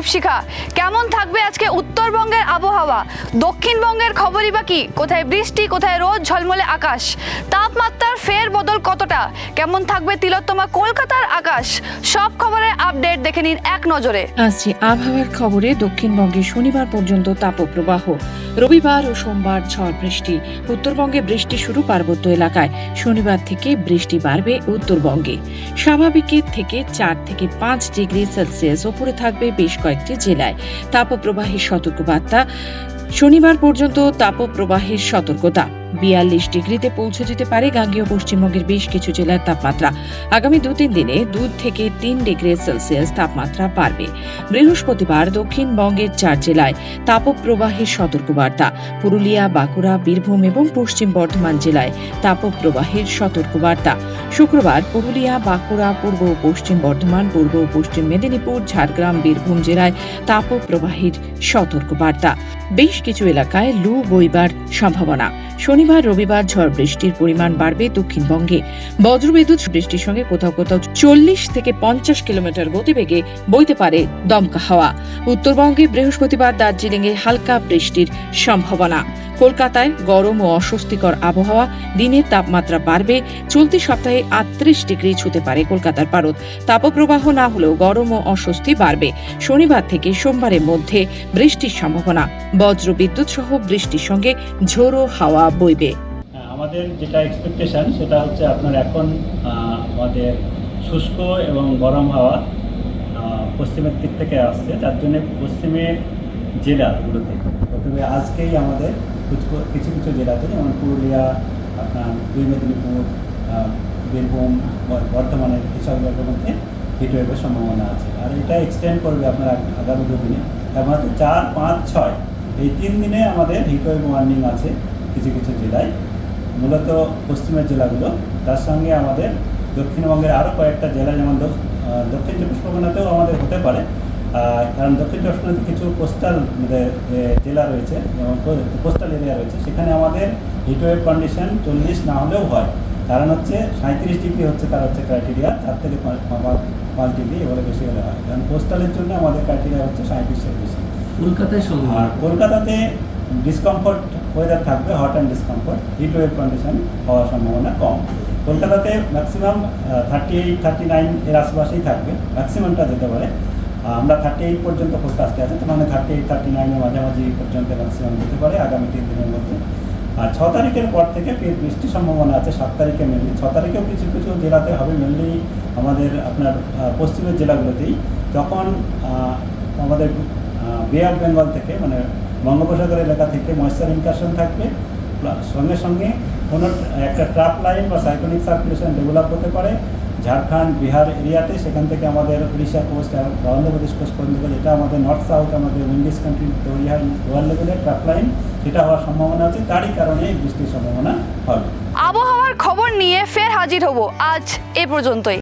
দীপশিখা। কেমন থাকবে আজকে উত্তরবঙ্গের আবহাওয়া, দক্ষিণবঙ্গের খবরই বা কি? কোথায় বৃষ্টি, কোথায় রোদ ঝলমলে আকাশ, তাপমাত্রার ফের বদল কতটা, কেমন থাকবে তিলোত্তমা কলকাতার আকাশ, সব খবরের আপডেট দেখে নিন এক নজরে। আসছে আবহাওয়ার খবরে। দক্ষিণবঙ্গে শনিবার পর্যন্ত তাপপ্রবাহ, রবিবার ও সোমবার ঝড় বৃষ্টি। উত্তরবঙ্গে বৃষ্টি শুরু পার্বত্য এলাকায়। শনিবার থেকে বৃষ্টি বাড়বে উত্তরবঙ্গে। স্বাভাবিকের থেকে 4 থেকে 5 ডিগ্রি সেলসিয়াস উপরে থাকবে বেশ কয়েকটি জেলায়। তাপপ্রবাহের সতর্কবার্তা। শনিবার পর্যন্ত তাপপ্রবাহের সতর্কতা। 42 ডিগ্রিতে পৌঁছে যেতে পারে গাঙ্গেয় পশ্চিমবঙ্গের বেশ কিছু জেলার তাপমাত্রা। আগামী 2-3 দিনে 2 থেকে 3 ডিগ্রি সেলসিয়াস তাপমাত্রা বাড়বে। বৃহস্পতিবার দক্ষিণবঙ্গের 4 জেলায় তাপপ্রবাহের সতর্কবার্তা। পুরুলিয়া, বাঁকুড়া, বীরভূম এবং পশ্চিম বর্ধমান জেলায় তাপপ্রবাহের সতর্কবার্তা। শুক্রবার পুরুলিয়া, বাঁকুড়া, পূর্ব ও পশ্চিম বর্ধমান, পূর্ব ও পশ্চিম মেদিনীপুর, ঝাড়গ্রাম, বীরভূম জেলায় তাপপ্রবাহের সতর্কবার্তা। বেশ কিছু এলাকায় লু বইবার সম্ভাবনা। শনিবার, রবিবার ঝড় বৃষ্টির পরিমাণ বাড়বে দক্ষিণবঙ্গে। বজ্রবিদ্যুৎ বৃষ্টির সঙ্গে কোথাও কোথাও 40 থেকে 50 কিলোমিটার গতিবেগে বইতে পারে দমকা হাওয়া। উত্তরবঙ্গে বৃহস্পতিবার দার্জিলিংয়ে হালকা বৃষ্টির সম্ভাবনা। কলকাতায় গরম ও অস্বস্তিকর আবহাওয়া। দিনের তাপমাত্রা বাড়বে। চলতি সপ্তাহে 38 ডিগ্রি ছুঁতে পারে কলকাতার পারদ। তাপপ্রবাহ না হলেও গরম ও অস্বস্তি বাড়বে। শনিবার থেকে সোমবারের মধ্যে বৃষ্টির সম্ভাবনা। বজ্রবিদ্যুৎ সহ বৃষ্টির সঙ্গে ঝোড়ো হাওয়া বইবে। আমাদের যেটা এক্সপেকটেশন সেটা হচ্ছে আপনার এখন আমাদের শুষ্ক এবং গরম হাওয়া পশ্চিমের দিক থেকে আসছে, যার জন্য পশ্চিমের জেলাগুলোতে প্রথমে আজকেই আমাদের কিছু কিছু জেলাতে, যেমন পুরুলিয়া, আপনার দুই মেদিনীপুর, বীরভূম, বর্ধমানের এসব জায়গার মধ্যে হিটওয়েভের সম্ভাবনা আছে। আর এটা এক্সটেন্ড করবে আপনার আগামী 2 দিনে। তারপরে 4, 5, 6 এই 3 দিনে আমাদের হিটওয়েভ ওয়ার্নিং আছে কিছু কিছু জেলায়, মূলত পশ্চিমের জেলাগুলো। তার সঙ্গে আমাদের দক্ষিণবঙ্গের আরও কয়েকটা জেলা, যেমন দক্ষিণ চব্বিশ পরগনাতেও আমাদের হতে পারে, কারণ দক্ষিণ চব্বিশ পরগনাতে কিছু কোস্টাল জেলা রয়েছে, যেমন কোস্টাল এরিয়া রয়েছে, সেখানে আমাদের হিটওয়েভ কন্ডিশন 40 না হলেও হয়। কারণ হচ্ছে 37 ডিগ্রি হচ্ছে তার হচ্ছে ক্রাইটেরিয়া, 4 থেকে 5 ডিগ্রি এবারে বেশি হলে হয়। কারণ কোস্টালের জন্য আমাদের ক্রাইটেরিয়া হচ্ছে 37-এর বেশি। কলকাতাতে ডিসকমফোর্ট ওয়েদার থাকবে, hot and discomfort, heat wave condition হওয়ার সম্ভাবনা কম। কলকাতাতে ম্যাক্সিমাম 38-39 এর আশেপাশেই থাকবে, ম্যাক্সিমামটা যেতে পারে। আমরা 38 পর্যন্ত ফোরকাস্টে আছে, তার মানে 38-39 এর মাঝামাঝি পর্যন্ত ম্যাক্সিমাম যেতে পারে আগামী 3 দিনের মধ্যে। আর 6 তারিখের পর থেকে ফের বৃষ্টির সম্ভাবনা আছে। 7 তারিখে মেনলি, 6 তারিখেও কিছু কিছু জেলাতে হবে, মেনলি আমাদের আপনার পশ্চিমের জেলাগুলোতেই। তখন আমাদের বে অফ বেঙ্গল থেকে, মানে বঙ্গোপসাগর এলাকা থেকে ময়েশ্চার ইনকারশন থাকবে, সঙ্গে সঙ্গে কোনো একটা ট্রাপ লাইন বা সাইক্লোনিক সার্কুলেশন ডেভেলপ হতে পারে ঝাড়খণ্ড, বিহার এরিয়াতে। সেখান থেকে আমাদের উড়িষ্যা কোস্ট, অন্ধ্রপ্রদেশ কোস্ট পর্যন্ত, যেটা আমাদের নর্থ সাউথ আমাদের উইন্ডিজ কান্ট্রি তৈরি হয়, লোয়ার লেভেলের ট্রাপ লাইন, সেটা হওয়ার সম্ভাবনা আছে। তারই কারণে বৃষ্টির সম্ভাবনা হবে। আবহাওয়ার খবর নিয়ে ফের হাজির হব আজ এ পর্যন্তই।